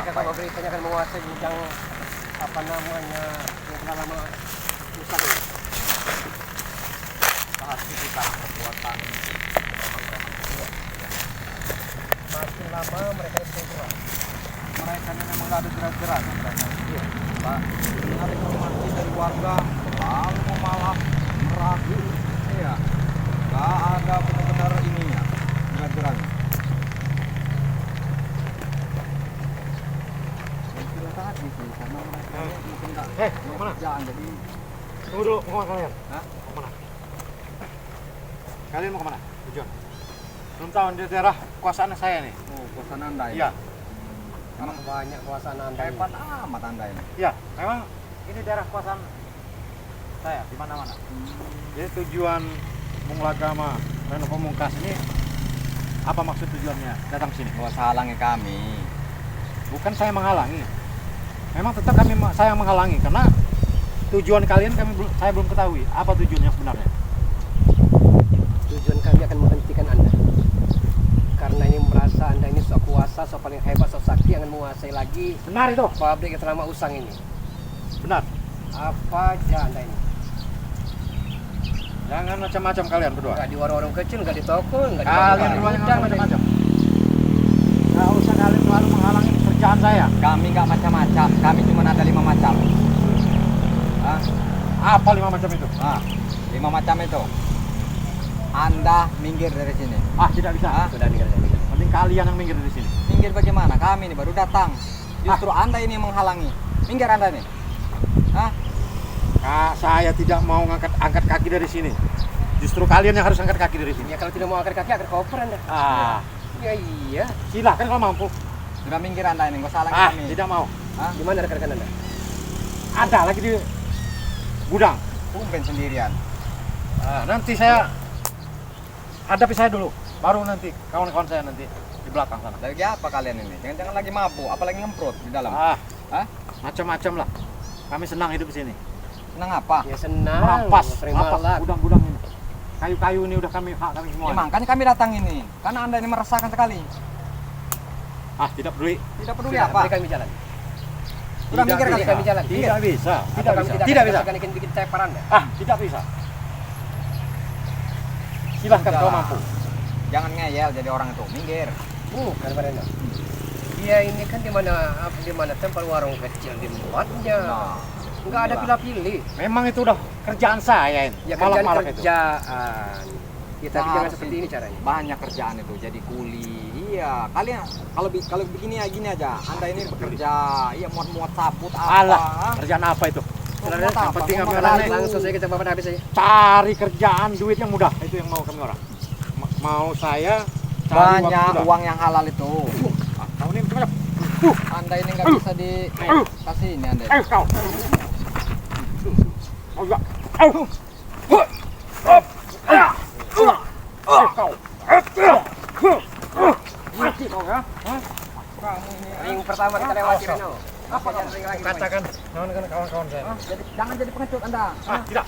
mereka kalau beritanya akan menguasai gudang apa namanya yang telah lama rusak ini. Aktivitas kekuatan Makin lama mereka itu kurang. mereka ini memang nggak ada gerak-gerak mereka. Iya. Pak, dengar informasi dari warga selalu memalas, meragu. Iya. Nggak ada benar-benar ininya gerak-geraknya. Sudah tadi sih karena mereka mungkin nggak mau kemana? kerjaan jadi. Tunggu dulu, mau kemana kalian? Hah? Mau kemana? Kalian mau kemana? Tujuan? Belum tahu di daerah kekuasaan saya nih. Oh, kosan Anda ya? Iya. Emang Banyak kekuasaan Anda. hebat amat Anda ini. Iya, memang ini daerah kekuasaan saya di mana-mana. Jadi tujuan Bung Lagama Reno Pamungkas ini apa maksud tujuannya datang sini? Bos halangi kami. Bukan saya menghalangi. Memang tetap saya menghalangi karena tujuan kalian saya belum ketahui. Apa tujuannya sebenarnya? Tujuan kami akan menghentikan Anda. Karena ini merasa Anda ini sok kuasa, sok paling hebat, sok sakti yang akan menguasai lagi. Benar itu. Pabrik yang terlama usang ini. Benar. Apa aja Anda ini? Jangan macam-macam kalian berdua. Enggak di warung-warung kecil, enggak di toko, enggak di Kalian berdua jangan macam-macam. Enggak usah kalian selalu menghalangi kerjaan saya. Kami nggak macam-macam, kami cuma ada 5 macam. Ah, Apa 5 macam itu? 5 macam itu. Anda minggir dari sini. Tidak bisa. Sudah minggir dari sini. Mending kalian yang minggir dari sini. Minggir bagaimana? Kami ini baru datang. Justru Anda ini yang menghalangi. Minggir Anda nih. Saya tidak mau angkat kaki dari sini. Justru kalian yang harus angkat kaki dari sini. Ya kalau tidak mau angkat kaki, angkat koper Anda. Ya iya. Silahkan kalau mampu. Sudah minggir Anda ini, nggak usah halangi kami. Tidak mau. Gimana rekan-rekan Anda? Ada lagi di gudang. Tumben sendirian. Nanti saya hadapi saya dulu. Baru nanti kawan-kawan saya nanti di belakang sana. Lagi apa kalian ini? Jangan-jangan lagi mabuk, apalagi ngemprot di dalam. Macam-macam lah. Kami senang hidup di sini. Senang apa? Ya senang. Merampas malak. gudang-gudang ini. Kayu-kayu ini udah kami semua. Ya, makanya kami datang ini. Karena Anda ini meresahkan sekali. Tidak peduli. Tidak peduli Sudah, apa? beri kami jalan. Sudah minggir Beri kali. kami jalan. Tidak bisa. Atau kami Tidak bisa. akan bikin tepar Anda. Tidak bisa. Silahkan kalau Sudahlah. mampu. Jangan ngeyel jadi orang itu. Minggir. Bukan Pak Anda. Dia ini kan di mana tempat warung kecil di tempatnya. Enggak ada pilih-pilih. Memang itu udah kerjaan saya ini. Ya kerjaan Malak-malak itu. kerjaan. Kita Nah, jangan harus seperti ini caranya. Banyak kerjaan itu jadi kuli. Iya, kalian kalau begini ya gini aja. Anda ini bekerja, iya muat-muat sabut apa? Alah, kerjaan apa itu? Muat Yang apa? penting Muat kami apa? orang Langsung saja kita bapak habis saja. cari kerjaan, duit yang mudah. Itu yang mau kami orang. Mau saya cari Banyak mudah. uang yang halal itu. Kau ini macam-macam. Anda ini nggak bisa dikasih ini Anda. Kau. Kau juga. Kau. Mati kau ya? Kamu ini Ring pertama kita lewati Reno. apa kamu? Ring lagi. Katakan kawan-kawan saya. Jangan jadi pengecut Anda. Tidak.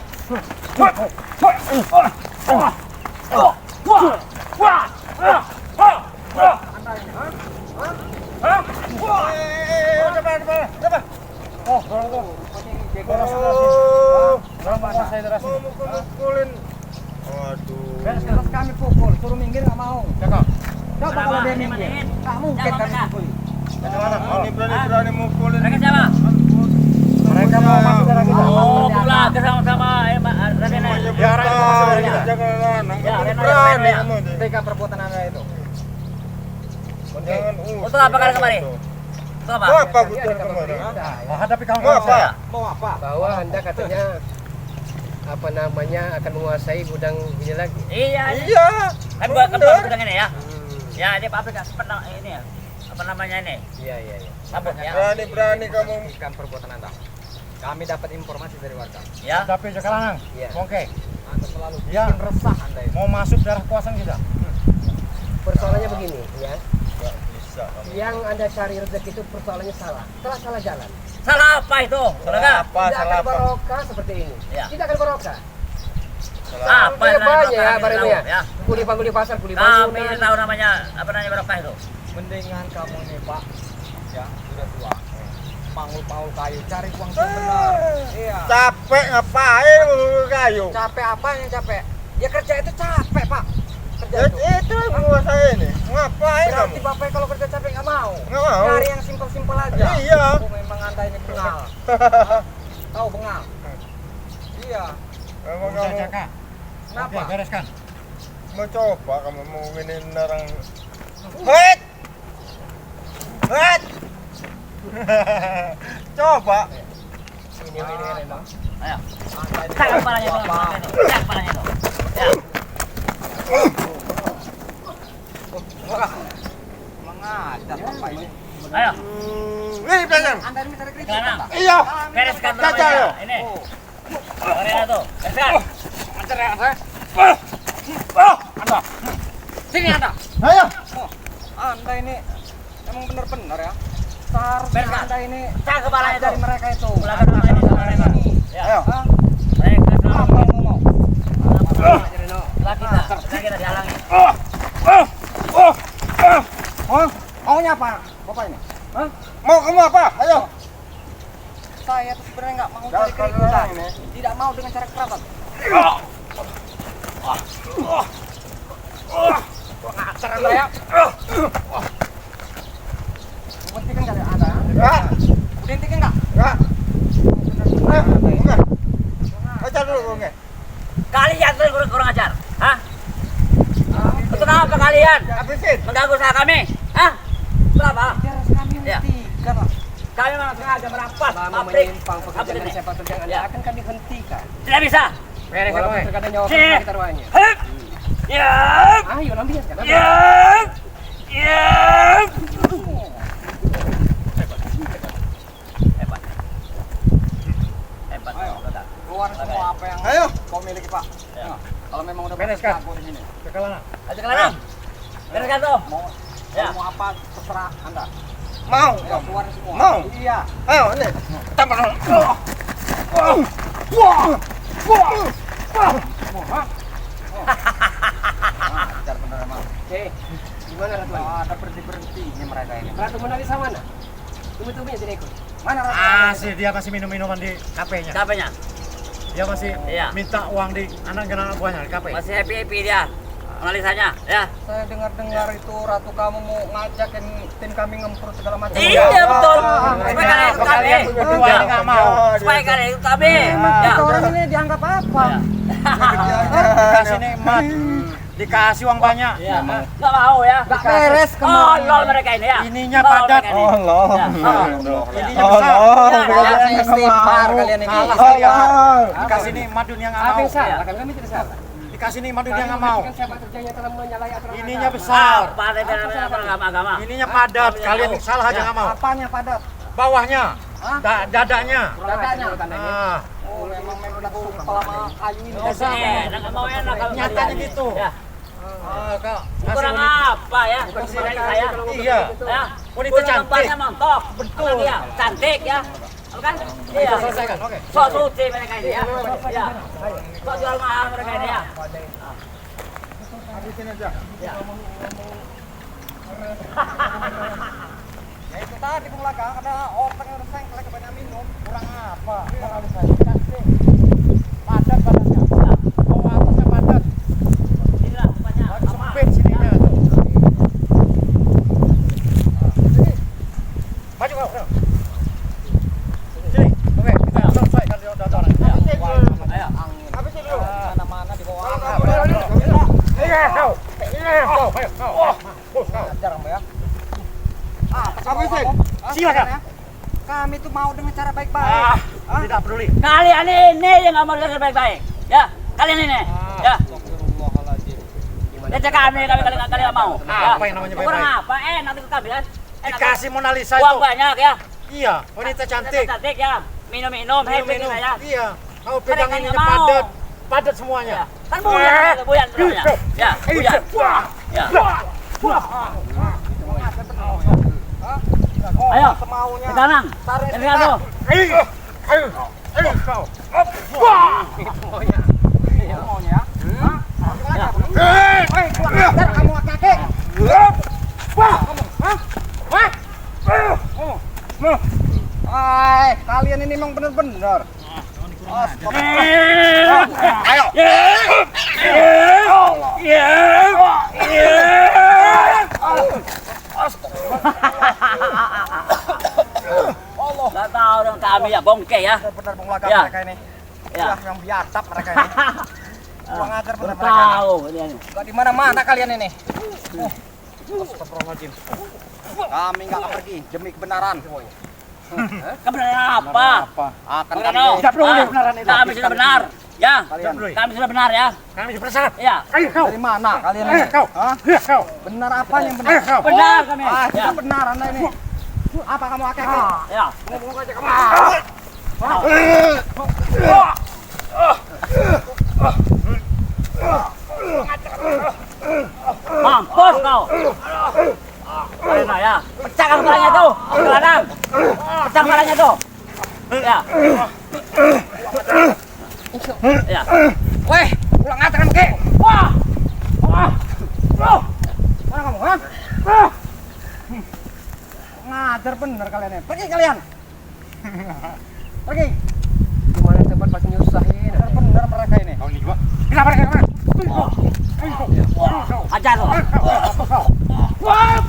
Anda ini. Terus kami pukul, suruh minggir nggak mau. Coba kalau dia minggir, nggak mungkin kami pukul. Berani mukulin. Mereka siapa? Mereka mau masuk darah kita. Oh, belaga sama-sama Raden. Ya, Raden mau masuk darah kita. Berani kamu. Ketika perbuatan Anda itu. Jangan Untuk apa kalian kemari? Untuk apa? Mau apa butuh kemarin? Hadapi Mau kawan-kawan apa? saya. Mau apa? Bahwa Anda katanya apa namanya akan menguasai gudang ini lagi. Iya. Iya. Kan buat gudang ini ya. Ya, ini pabrik seperti ini ya. Apa namanya ini? Iya. Sabut ya. Berani kamu. Menghentikan perbuatan Anda. Kami dapat informasi dari warga. Ya. Hadapi Jakalanang. Iya. Oke. Anda selalu Ya. bikin resah Anda itu. Mau masuk darah kekuasaan kita. Persoalannya begini ya. Bisa kamu. Yang Anda cari rezeki itu persoalannya salah. Salah jalan. Salah apa itu? Belaga. Apa Tidak salah akan apa? barokah seperti ini. Ya. Tidak akan barokah. Apa Ini yang banyak ya barokah? barangnya ya. Ya. Kuli pasar, kuli Kami ini bangunan. tahu namanya apa namanya barokah itu. Mendingan kamu ini Pak, ya, sudah tua. Pangul-pangul kayu, cari uang yang benar. Iya. Capek ngapain lu kayu? Capek apa yang capek? Ya kerja itu capek, Pak. Kerja Ya, itu. itu gua saya ini. Ngapain kamu? Berarti Bapak kalau kerja capek nggak mau? Nggak mau. Cari yang simpel-simpel aja. Iya. Oh, memang Anda ini bengal. Tahu bengal? Iya. Emang kamu Kenapa? bereskan. mau coba kamu mau nginin orang. Wait. Wait. Coba. Ini Reno. Ayo. Anda ini Cak kepalanya tuh. apa? Cak kepalanya tuh. Ya. Wah. Mengajar Bapak ini. Ayo. Ini pegang. Anda ini mencari kritik, Kelana. Pak. Iya. Bereskan Caca, namanya. ayo. Ini. Oh. Rena tuh. Bereskan. Antar ya, saya. Anda. Sini Anda. Ayo. Oh, Anda ini emang benar-benar ya. Seharusnya Bereskan. Anda ini Cak kepalanya dari tuh. mereka itu. Belakang nama ini sama Rena. Ya. Ayo. Hah? Bereskan Apa sama yang mau? Reno. lagi kita. Sekarang kita dihalangi. Oh, maunya apa? Bapak ini? Hah? Mau kamu apa? Ayo. Saya tuh sebenarnya nggak mau Jangan cari keributan. sekarang ini. Tidak mau dengan cara kekerasan. Ngacar Anda ya. Hentikan kali Anda. Enggak. Udah hentikan nggak? Enggak. Enggak. Ajar dulu, enggak. Kalian tuh kurang ajar. Hah? Kenapa kalian Habisin. mengganggu usaha kami? Hah? Kenapa? Biar kami Ya. hentikan lah. Kami memang sengaja merampas Selama pabrik. menyimpang pekerjaan ini? siapa kerjaan Anda Ya. akan kami hentikan. Tidak bisa. Walaupun terkadang nyawa Sini. kita taruhannya. Hup. Ya. Ayo lambiaskan. Ya. Ya. Hebat. Hebat. Ayo. Hebat. Keluar semua apa yang Ayo. kau miliki, Pak. Ya. Nah, kalau memang udah Bereskan. aku di sini. Ayo ke lanang. Bereskan tuh. Mau Ya. mau apa terserah Anda. Mau. Ayo keluar semua. Mau. Iya. Ayo, ini. Tambah. Ajar bener emang. Oke. Gimana Ratu? Nggak ada berhenti-berhentinya mereka ini. Ratu Mona Lisa mana? Tunggu-tunggunya tidak ikut. Mana Ratu? Masih dia masih minum-minuman di kafenya. Capeknya. Dia masih Iya. minta uang di anak-anak buahnya di kafe. Masih happy dia. Analisanya, ya. Saya dengar-dengar itu Ratu kamu mau ngajakin tim kami ngemprut segala macam. Iya betul. Supaya Supaya kalian ikut kami. kalian berdua Ya. ini nggak mau. Supaya kalian ikut kami. Emang Ya. kita orang ini dianggap apa? Dikasih nikmat, dikasih uang banyak. Ya. Nggak mau ya. Nggak beres Oh, kemarin. lol mereka ini ya. Ininya Lol padat. mereka ini. Allah. Ya. Ininya besar. Ya, istighfar kalian ini. Alah, Istighfar. Dikasih nikmat dunia nggak Apa mau. yang salah? Kan kami tidak salah. Dikasih nikmat dunia Kami nggak mau. memperhatikan siapa kerjanya telah menyalahi aturan Ininya agama. besar. Apa ada agama-agama? Ininya padat. Apa yang Kalian mau? salah aja nggak mau. Apanya padat? Bawahnya, Hah? dadanya. Kurang ajar menurut Anda ini. Ah, Oh, memang udah supel sama kayu ini. Nggak mau enak kalau nyatanya kalian. gitu. Ya. Kak, Kurang apa ya? Kurang saya. Iya. Ya. Wanita Kurang cantik. tempatnya mantap. Betul ya. Cantik ya. Kan? Iya. Kita selesaikan. Oke. Sok suci mereka ini ya. Ya. Sok jual mahal mereka ini ya. Habisin aja. Ya. Ya itu tadi di belakang ada orang yang udah sengklek kebanyakan minum. Kurang apa? Kurang ada saya. Cantik. Padat badannya. Ya. Bawah atasnya padat. Inilah rupanya. Apa? Sempit sininya tuh. Maju kau. Sini. Oke, kita selesaikan di orang. Ayo. Angin. Habisin dulu. Mana-mana di bawah angin. Iya, kau. Iya, kau. Ayo, kau. Ajar Mbak ya. Habisin. Silakan. Kami tuh mau dengan cara baik-baik. Ah, Hah? tidak peduli. Kalian ini yang nggak mau dengar baik-baik. Ya. Kalian ini. Ya. Astagfirullahaladzim. Leceh kami kalian nggak mau. Ya. Apa yang namanya Kurang baik-baik? apa? Nanti ke kami kan. Enak, Dikasih Mona Lisa uang itu. banyak ya. Iya, wanita cantik. Cantik ya. Minum-minum, happy Minum-minum. saya. Iya. Kau pegang Mereka ininya nggak mau. padat. Padat semuanya. Kan buyan namanya. Ya, buyan. Ya. Ayo, Semaunya. sekarang. Ini kan tuh. Ayo. Ayo. Ayo kau. Maunya ya. Hah? Ya. Hei, kurang ajar kamu laki-laki. Kalian ini memang benar-benar. Ayo. Nggak tahu dong kami ya bongke ya. Benar bonglaga Ya. mereka ini. Ya. Yang biadab mereka ini. Kurang ajar benar Baru mereka ini. tahu ini. Nggak di mana-mana kalian ini. Astagfirullahaladzim. Kami nggak akan pergi demi kebenaran. Kebenaran apa? Akan Kebenaran kami apa? Tidak perlu kebenaran itu. Kami sudah benar. Ya. kalian. Kami sudah benar ya. Kami bersalah. Ya. Ayo kau. Dari mana kalian Ayo ini? kau. Hah? Ayo kau. Benar apa yang benar? Ayo kau. Benar kami. Ah, Ya. itu benar Anda ini. Apa kamu akeh? Ya. Ngomong aja kamu. Mampus kau. Karena ya. Pecahkan kepalanya tuh. Geladang. Pecah kepalanya tuh. Ya. Ya. Weh, pulang aja kamu ke. Wah. Wah. Bro. Mana kamu? Hah? Ngajar bener kalian ini. Pergi kalian. Pergi. Gimana tempat pasti nyusahin. Bener mereka ini. Kau ini juga. Kenapa mereka kemana? Ayo kau. Ajar tuh. Wah.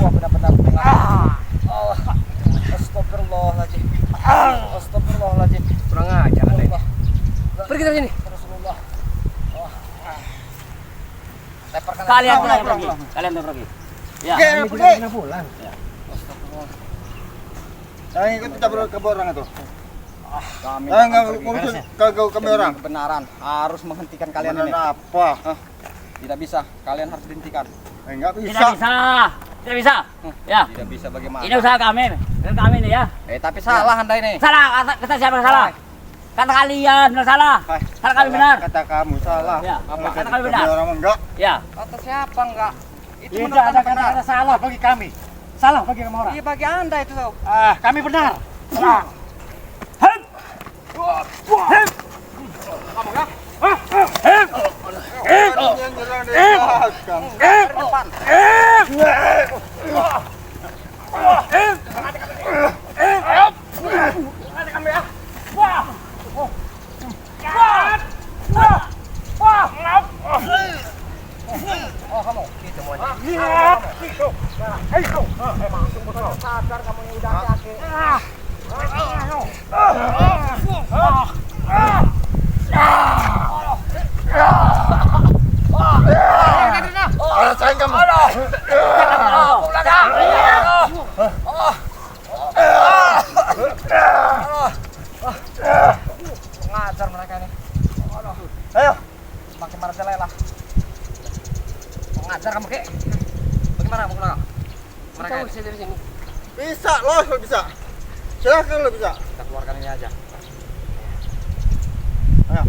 Wah, benar-benar benar. Astagfirullahaladzim. Astagfirullahaladzim. Kurang ajar Anda ini. Pergi dari sini. Rasulullah. Leparkan Kalian tuh pulang, yang pergi. Kalian tuh pergi. Ya. Oke, Kami pergi. tidak pernah pulang. Jangan ikut kita ke orang itu. Kami Jangan akan pergi. ngurus kami orang. Kebenaran harus menghentikan kalian ini. Benar apa? Tidak bisa. Kalian harus dihentikan. Enggak bisa. Tidak bisa. Tidak bisa. Ya. Tidak bisa bagaimana? Ini usaha kami. Dan kami ini ya. Tapi salah Anda ini. Salah. Kata siapa yang salah? Kata kalian benar salah. Hai, Kata kami benar. Kata kamu salah. Ya. Apa Kata kata kami benar. orang enggak? Ya. Kata siapa enggak? Itu Tidak menurut ada Anda benar. kata-kata salah bagi kami. Salah bagi kamu orang. Iya bagi Anda itu tuh. Ah, kami benar. Salah. Yang jalan di belakang. Dari depan. Oh kamu. Itu semuanya. Lihat. Ayo kau. Sadar kamu yang udah hati-hati. Rasain kamu. Ngajar mereka ini. Ayo. Makin merajalela. Ngajar kamu kek. Bagaimana kamu pulang? Mereka Kita ini. usir dari sini. Bisa loh, kalau bisa. Silakan lo bisa. Kita keluarkan ini aja. Ayo.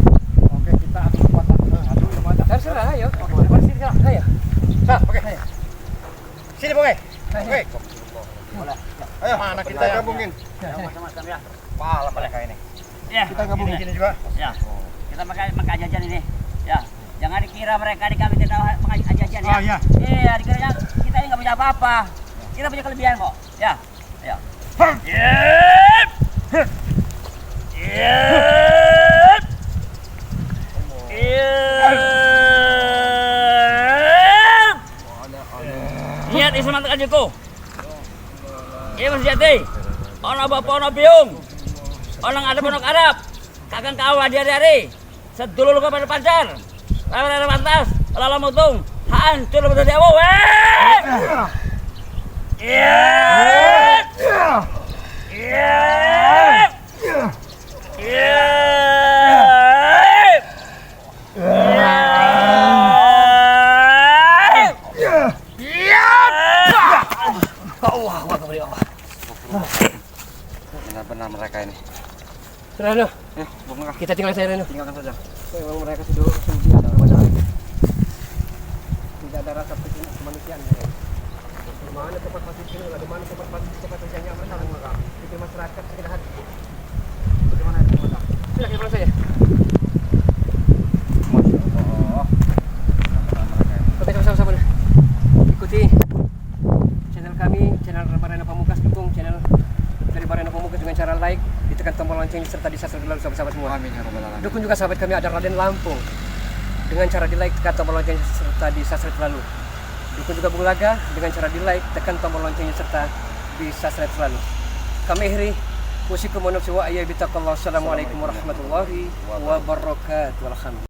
Oke, kita adu kekuatan. Adu kekuatan. Terserah, ayo. Sini sekarang. Ayo. Nah, oke. Sini, Oke. Oke. Ayo, Mana kita kita yang- gabungin. Macam-macam ya. Pala mereka ini. Ya. Kita gabungin sini juga. Ya. Kita makan jajan ini. Ya. Jangan dikira mereka di kami tidak makan jajan ya. Oh, iya. Iya, dikiranya kita ini nggak punya apa-apa. Kita punya kelebihan kok. Ya. Ya. Yep. Yep. Yep. Niat isi mantuk ajuku. Iya Mas Jati. Ono bapak ono biung. Orang ada ponok Arab. Kakang kawa di hari-hari. Sedulur luka pada pacar. Lawan pantas. Lalu mutung. Hancur betul dia. Weh. Iya. Iya. Iya. Benar-benar mereka ini. Sudah, Reno. Bongkar. Kita tinggal saya, Reno. Tinggalkan saja. Memang mereka sudah biasa kepada kami. Tidak ada rasa kemanusiaan. Di mana tempat pasti sini, di mana tempat pasti nyaman dalam mereka. Itu masyarakat sekitar hati. Bagaimana itu mereka? Sudah, kita pulang saja. Masya Allah. Benar-benar mereka ini. Oke, sama-sama. kalian memukul dengan cara like, ditekan tombol lonceng serta di-subscribe dulu sahabat-sahabat semua. Amin ya rabbal alamin. Dukung juga sahabat kami ada Raden Lampung dengan cara di like, tekan tombol lonceng serta di-subscribe selalu. Dukung juga Bung Laga dengan cara di like, tekan tombol loncengnya serta di-subscribe selalu. Kami akhiri musikum wa nafsi wa ayyabitakallah. Assalamualaikum warahmatullahi wabarakatuh. Alhamdulillah.